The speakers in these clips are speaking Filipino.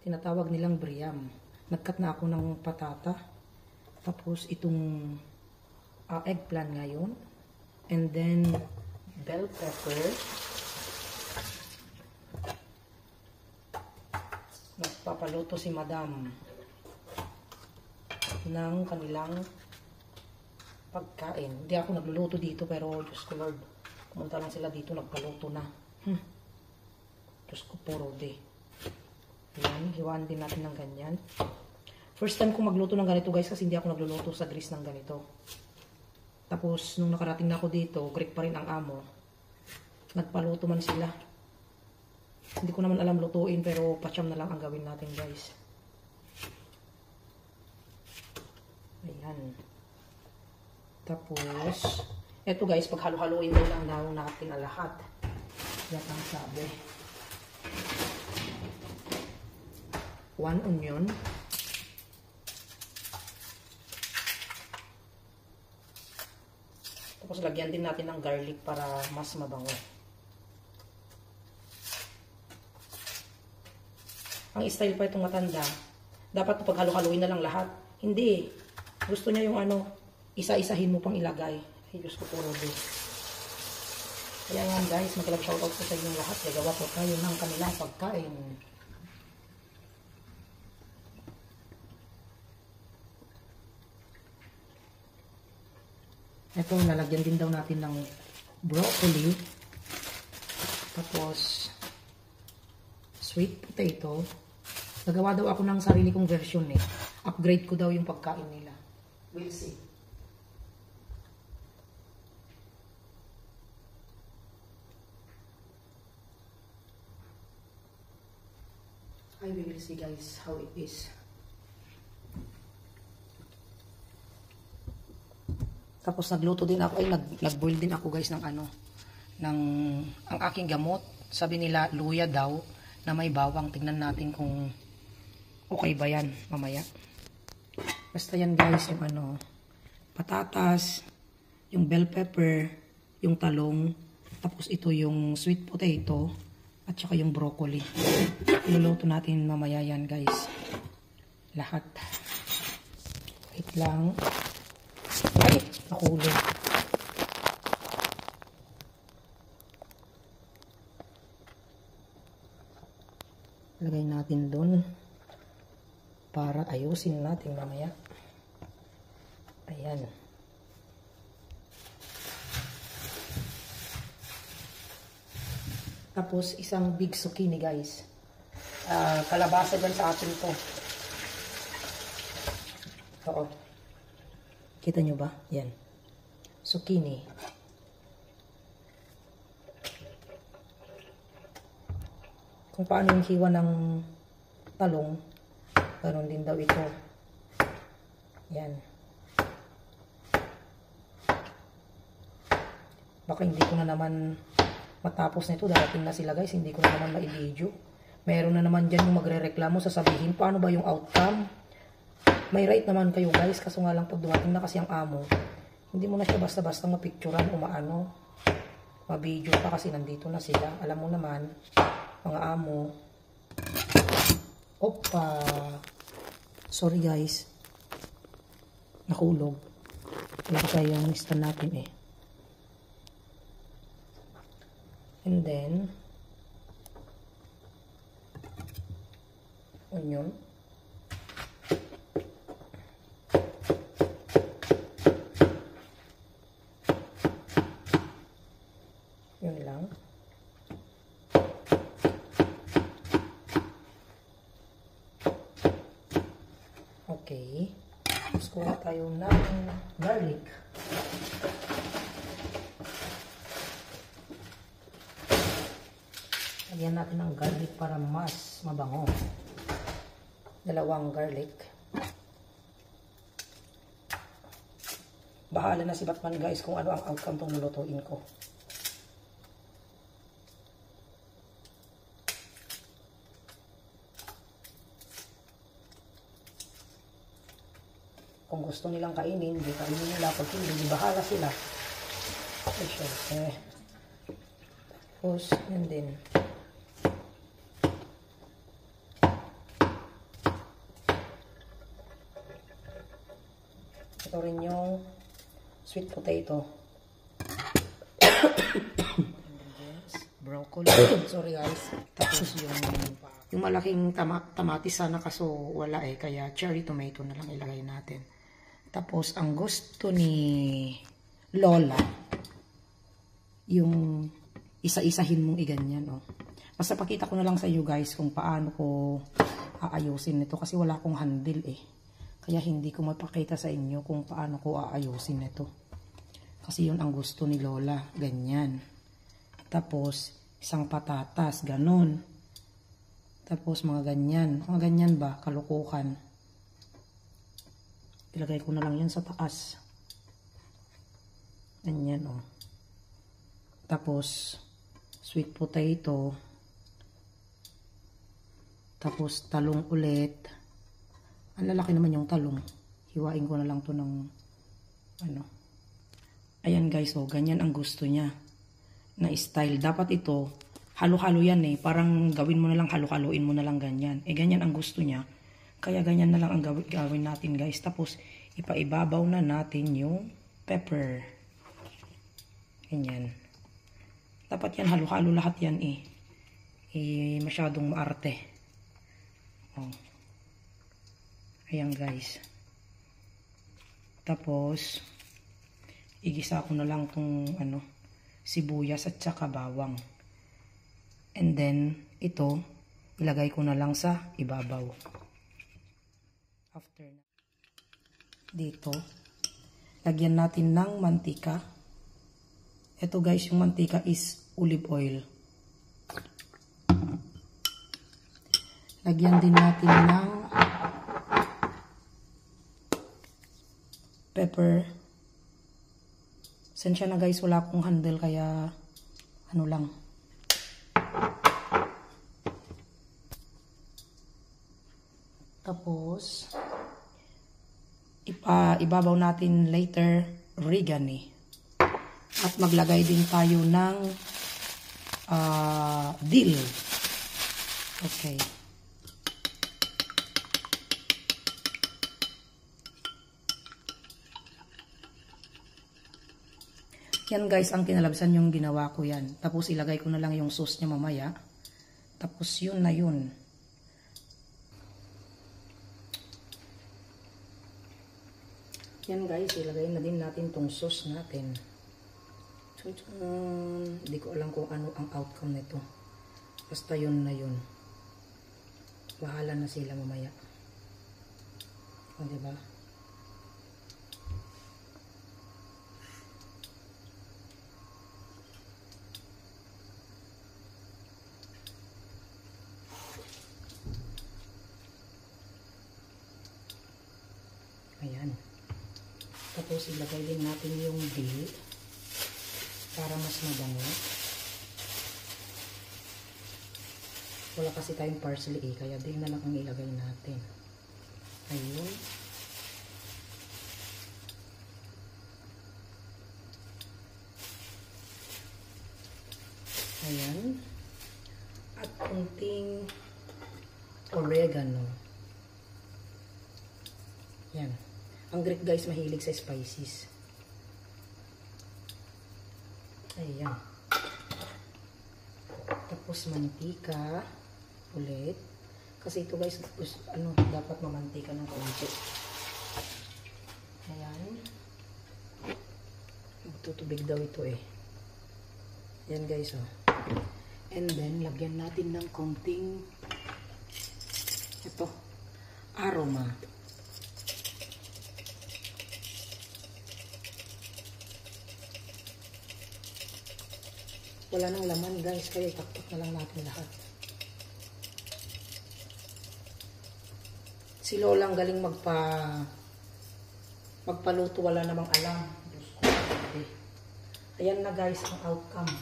tinatawag nilang Briam. Nagkat na ako ng patata. Tapos itong eggplant ngayon. And then bell pepper. Nagpapaluto si Madam ng kanilang pagkain. Hindi ako nagluluto dito pero Diyos ko Lord, pumunta lang sila dito, nagpaluto na. Diyos ko, puro day. Ayan, hiwaan din natin ng ganyan. First time ko magluto ng ganito guys kasi hindi ako nagluluto sa grease ng ganito. Tapos nung nakarating na ako dito, Greek pa rin ang amo. Nagpaluto man sila. Hindi ko naman alam lutuin pero patsyam na lang ang gawin natin guys. Ayan. Tapos, eto guys, pag halo-haloin lang natin ang lahat. Yan ang sabi. 1 onion. Tapos lagyan din natin ng garlic para mas mabango. Ang style pa itong matanda, dapat pag halo-haloin na lang lahat. Hindi. Gusto niya yung ano, isa-isahin mo pang ilagay. Ay, Diyos ko, puro din. Kaya yan guys, mag-shoutout ko sa inyong lahat. Gagawa po tayo ng kanilang pagkain. Ito, nalagyan din daw natin ng broccoli. Tapos, sweet potato. Nagawa daw ako ng sarili kong version eh. Upgrade ko daw yung pagkain nila. We'll see. I will see guys how it is. Tapos nagluto din ako, ay nag-boil din ako guys ng ano, ng ang aking gamot. Sabi nila luya daw na may bawang. Tingnan natin kung okay ba yan mamaya. Basta yan guys, yung ano, patatas, yung bell pepper, yung talong, tapos ito yung sweet potato, at saka yung broccoli. Iluluto natin mamaya yan guys. Lahat. Wait lang. Ay, nakulog. Lagay natin doon para ayusin natin mamaya. Ayan. Tapos isang big zucchini guys. Kalabasa dyan sa atin to. Oo. Kita nyo ba? Yan. Zucchini. Kung paano yung hiwa ng talong, ganoon din daw ito. Yan. Baka hindi ko na naman matapos nito. Darating na sila guys. Hindi ko na naman ma-video. Meron na naman dyan yung magre-reklamo. Sasabihin, paano ba yung outcome? May right naman kayo guys. Kaso nga lang pag dumating na kasi ang amo, hindi mo na siya basta-basta mapicturan o maano. Ma-video pa kasi nandito na sila. Alam mo naman, mga amo. Opa! Sorry guys. Nakulog. Wala ko yung stand natin eh. And then, onion. Yun lang. Okay. Tapos kuha tayo ng garlic. Lagyan natin ng garlic para mas mabango. 2 garlic. Bahala na si Batman guys kung ano ang outcome tong lulutuin ko. Kung gusto nilang kainin, hindi kainin nila. Pag hindi, bahala sila. Ay, syempre. Tapos, yan din. Ito rin yung sweet potato. Broccoli. Sorry guys. Tapos yung malaking tamatis sana kaso wala eh. Kaya cherry tomato na lang ilagay natin. Tapos ang gusto ni Lola, yung isa-isahin mong iganyan. Oh. Basta pakita ko na lang sa inyo guys kung paano ko aayusin nito. Kasi wala akong handle eh. Kaya hindi ko mapakita sa inyo kung paano ko aayusin nito. Kasi yun ang gusto ni Lola. Ganyan. Tapos, isang patatas. Ganon. Tapos, mga ganyan. Mga ganyan ba? Kalukukan. Ilagay ko na lang yan sa taas. Ganyan, oh. Tapos, sweet potato. Tapos, talong ulit. Ang lalaki naman yung talong. Hiwain ko na lang to ng ano. Ayan guys, oh, ganyan ang gusto niya na style. Dapat ito, halo-halo yan eh. Parang gawin mo na lang, halo-haloin mo na lang ganyan. Eh, ganyan ang gusto niya. Kaya ganyan na lang ang gawin natin guys. Tapos, ipaibabaw na natin yung pepper. Ganyan. Dapat yan, halo-halo lahat yan eh. Masyadong maarte. Oh. Ayan guys. Tapos, igisa ko na lang kung ano, sibuyas at saka bawang. And then, ito, ilagay ko na lang sa ibabaw. After na. Dito, lagyan natin ng mantika. Ito guys, yung mantika is olive oil. Lagyan din natin ng pepper. Sensya na guys, wala akong handle kaya ano lang. Tapos ibabaw natin later oregano. At maglagay din tayo ng dill. Okay. Yan guys, ang kinalabsan yung ginawa ko yan. Tapos ilagay ko na lang yung sauce niya mamaya. Tapos yun na yun. Yan guys, ilagay na din natin tong sauce natin. Hindi ko alam kung ano ang outcome nito. Basta yun na yun. Bahala na sila mamaya. O, diba? Ayan. Tapos ilagay din natin yung dill para mas mabango. Wala kasi tayong parsley eh, kaya dill na lang ang ilagay natin. Ayun. Ayan. At kunting oregano. Yan. Ang Greek guys mahilig sa spices. Ayan. Tapos mantika ulit. Kasi ito guys, ano, dapat mamantika ng konti. Ayan. Magtutubig daw ito eh. Yan guys, oh. And then, lagyan natin ng konting ito, aroma. Wala nang laman guys, kaya itaktak na lang natin lahat. Si Lola ang galing magpaluto, wala namang alam. Diyos ko, okay. Ayan na guys ang outcome.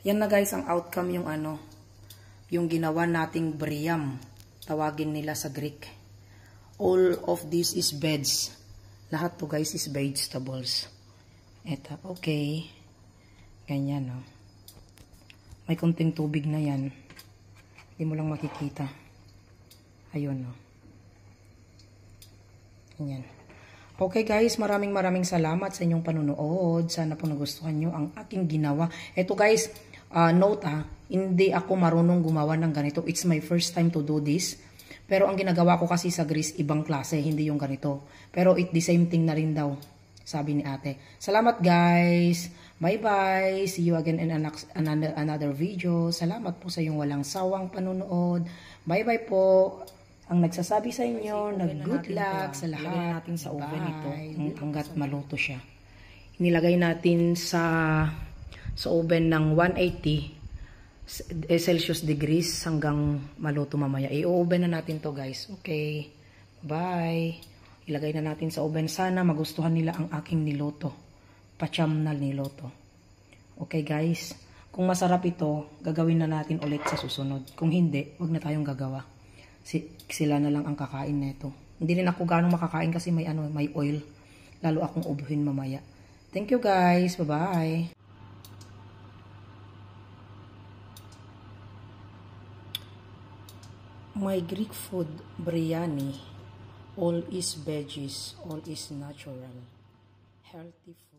Ayan na guys ang outcome, yung ano, yung ginawa nating Briam. Tawagin nila sa Greek. All of this is veg. Lahat to guys is vegetables. Eto, okay. Ganyan, no. May konting tubig na yan. Hindi mo lang makikita. Ayun, no. Ayan. Okay guys, maraming salamat sa inyong panunood. Sana po nagustuhan nyo ang aking ginawa. Ito guys, note hindi ako marunong gumawa ng ganito. It's my first time to do this. Pero ang ginagawa ko kasi sa grease, ibang klase, hindi yung ganito. Pero the same thing na rin daw, sabi ni ate. Salamat guys! Bye-bye! See you again in another video. Salamat po sa iyong walang sawang panunood. Bye-bye po! Ang nagsasabi sa inyo, good luck sa lahat. Ilagay natin sa oven ito hanggat maluto siya. Inilagay natin sa oven ng 180 Celsius degrees hanggang maluto mamaya. I-oven na natin to guys. Okay. Bye. Ilagay na natin sa oven. Sana magustuhan nila ang aking niluto. Pacham na niluto. Okay guys. Kung masarap ito, gagawin na natin ulit sa susunod. Kung hindi, wag na tayong gagawa. Sila na lang ang kakain nito. Hindi rin ako ganong makakain kasi may oil. Lalo akong ubuhin mamaya. Thank you guys. Bye-bye. My Greek food, biryani, all is veggies, all is natural, healthy food.